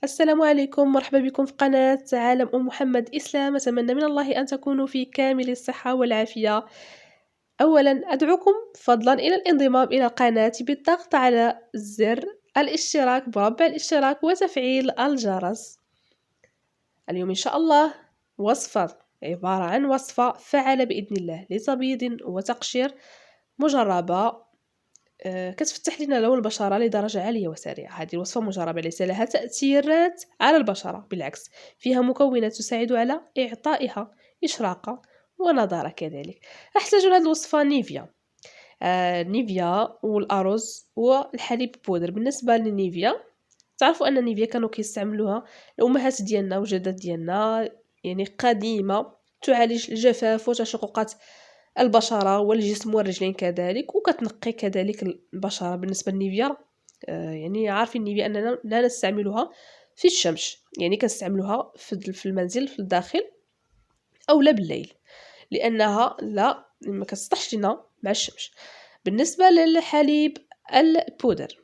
السلام عليكم، مرحبا بكم في قناة عالم أم محمد إسلام. أتمنى من الله أن تكونوا في كامل الصحة والعافية. أولا أدعوكم فضلا إلى الانضمام إلى القناة بالضغط على زر الاشتراك مربع الاشتراك وتفعيل الجرس. اليوم إن شاء الله وصفة عبارة عن وصفة فعالة بإذن الله لتبييض وتقشير، مجربة، كتفتح لنا لون البشرة لدرجة عالية وسريعة. هذه الوصفة مجربة، ليس لها تأثيرات على البشرة، بالعكس فيها مكونات تساعد على إعطائها إشراقة ونضارة. كذلك أحتاج لهذه الوصفة نيفيا، نيفيا والأرز والحليب بودر. بالنسبة للنيفيا، تعرفوا أن نيفيا كانوا كيستعملوها الأمهات ديالنا وجدات ديالنا، يعني قديمة، تعالج الجفاف وتشققات البشرة والجسم والرجلين كذلك، وكتنقي كذلك البشرة. بالنسبة للنيفيا يعني عارفين النيفيا أننا لا نستعملها في الشمس، يعني كنستعملوها في المنزل في الداخل أو لا بالليل، لأنها لا ما كتسطحش لنا مع الشمس. بالنسبة للحليب البودر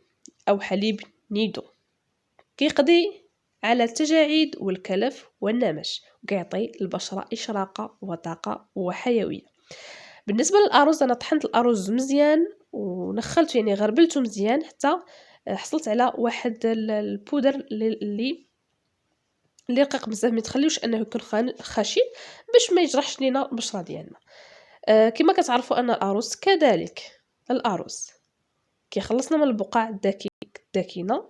أو حليب نيدو، كيقضي على التجاعيد والكلف والنمش، وكيعطي البشرة إشراقة وطاقة وحيوية. بالنسبة للأرز، أنا طحنت الأرز مزيان ونخلته، يعني غربلته مزيان حتى حصلت على واحد البودر اللي رقيق بزاف، ما تخليوش انه يكون خشن باش ما يجرحش لينا البشره ديالنا. كما كتعرفوا ان الأرز كذلك، الأرز كيخلصنا من البقع الداكنه،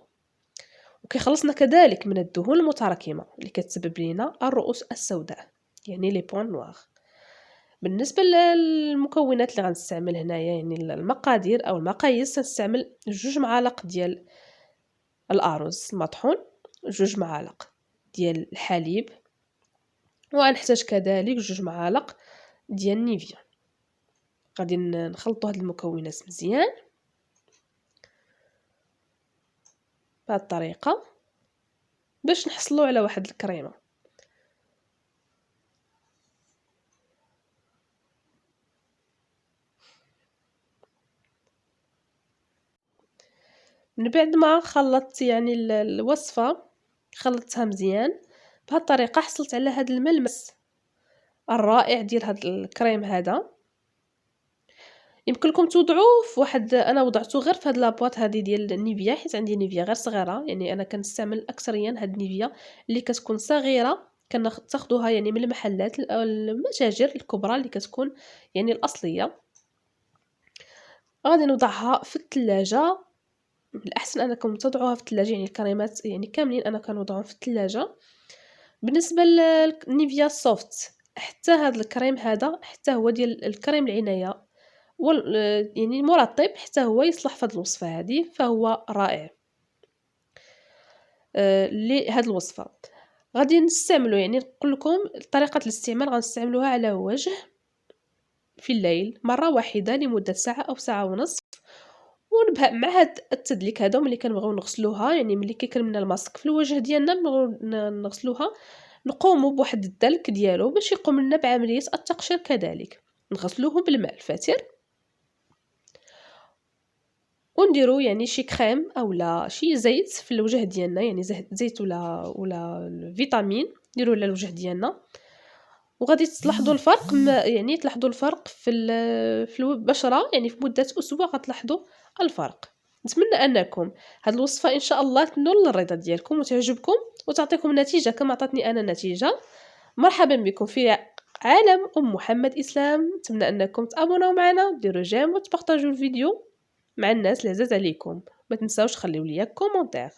وكيخلصنا كذلك من الدهون المتراكمه اللي كتسبب لنا الرؤوس السوداء، يعني لي بوين نوار. بالنسبة للمكونات اللي غنستعمل هنايا، يعني المقادير أو المقاييس، غنستعمل 2 معالق ديال الأرز مطحون، 2 معالق ديال الحليب، وغنحتاج كذلك 2 معالق ديال النيفيا. غادي نخلطوا هاد المكونات مزيان بهاد الطريقة باش نحصلوا على واحد الكريمة. من بعد ما خلطت يعني الوصفة، خلطتها مزيان بهاد الطريقة، حصلت على هاد الملمس الرائع ديال هاد الكريم. هذا يمكن لكم توضعوه في واحد، انا وضعته غير في هاد لابواط هذه ديال النيفيا، حيت عندي نيفيا غير صغيره، يعني انا كنستعمل اكثريا هاد النيفيا اللي كتكون صغيره، تاخذوها يعني من المحلات أو المتاجر الكبرى اللي كتكون يعني الاصليه. غادي نوضعها في الثلاجه، الاحسن انكم تضعوها في الثلاجه، يعني الكريمات يعني كاملين انا كنوضعهم في الثلاجه. بالنسبه للنيفيا سوفت، حتى هذا الكريم هذا حتى هو ديال الكريم العنايه يعني المرطب، حتى هو يصلح في هذه الوصفه هذه، فهو رائع لهاد الوصفه. غادي نستعملو، يعني نقول لكم طريقه الاستعمال، غنستعملوها على وجه في الليل مره واحده لمده ساعه او ساعه ونصف، ونبها مع هاد التدليك هذا. ملي كنبغيو نغسلوها، يعني ملي كيكون لنا الماسك في الوجه ديالنا نبغيو نغسلوها، نقوموا بواحد الدلك ديالو باش يقوم لنا بعمليه التقشير. كذلك نغسلوه بالماء الفاتر، ونديرو يعني شي كريم اولا شي زيت في الوجه ديالنا، يعني زيت ولا فيتامين نديروه على الوجه ديالنا، وغادي تلاحظوا الفرق. يعني تلاحظوا الفرق في البشره، يعني في مده اسبوع غتلاحظوا الفرق. نتمنى انكم هاد الوصفه ان شاء الله تنول الرضا ديالكم وتعجبكم وتعطيكم نتيجه كما عطاتني انا نتيجه. مرحبا بكم في عالم ام محمد اسلام. نتمنى انكم تابوناو معنا، ديروا جيم وتبارطاجوا الفيديو مع الناس اللي عزاز عليكم. ما تنساوش خليو ليا كومونتير.